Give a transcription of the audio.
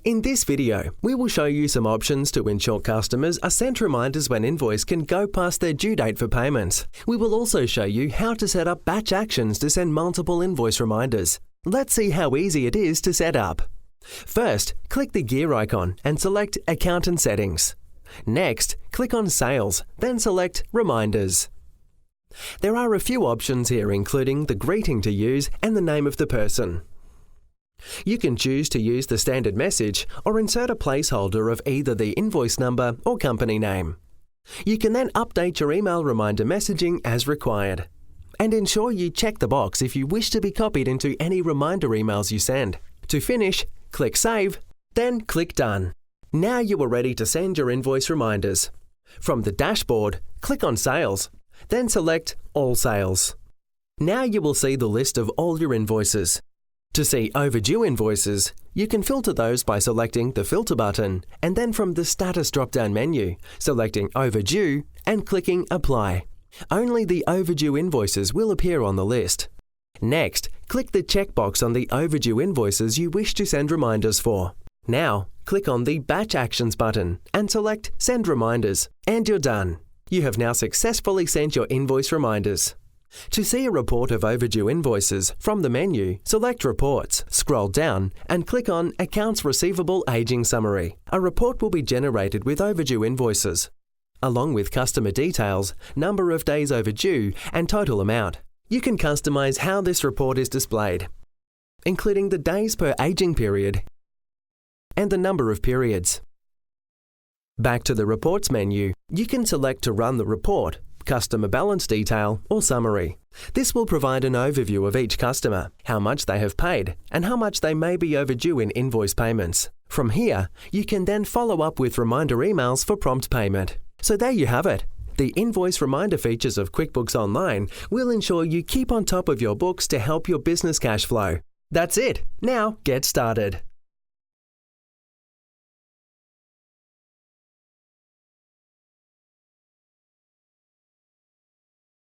In this video, we will show you some options to ensure customers are sent reminders when invoice can go past their due date for payments. We will also show you how to set up batch actions to send multiple invoice reminders. Let's see how easy it is to set up. First, click the gear icon and select Account and Settings. Next, click on Sales, then select Reminders. There are a few options here, including the greeting to use and the name of the person. You can choose to use the standard message or insert a placeholder of either the invoice number or company name. You can then update your email reminder messaging as required. And ensure you check the box if you wish to be copied into any reminder emails you send. To finish, click Save, then click Done. Now you are ready to send your invoice reminders. From the dashboard, click on Sales, then select All Sales. Now you will see the list of all your invoices. To see overdue invoices, you can filter those by selecting the Filter button and then from the Status drop-down menu, selecting Overdue and clicking Apply. Only the overdue invoices will appear on the list. Next, click the checkbox on the overdue invoices you wish to send reminders for. Now, click on the Batch Actions button and select Send Reminders, and you're done. You have now successfully sent your invoice reminders. To see a report of overdue invoices, from the menu, select Reports, scroll down, and click on Accounts Receivable Aging Summary. A report will be generated with overdue invoices, along with customer details, number of days overdue, and total amount. You can customize how this report is displayed, including the days per aging period and the number of periods. Back to the Reports menu, you can select to run the report, Customer Balance Detail, or Summary. This will provide an overview of each customer, how much they have paid, and how much they may be overdue in invoice payments. From here, you can then follow up with reminder emails for prompt payment. So there you have it. The invoice reminder features of QuickBooks Online will ensure you keep on top of your books to help your business cash flow. That's it. Now get started.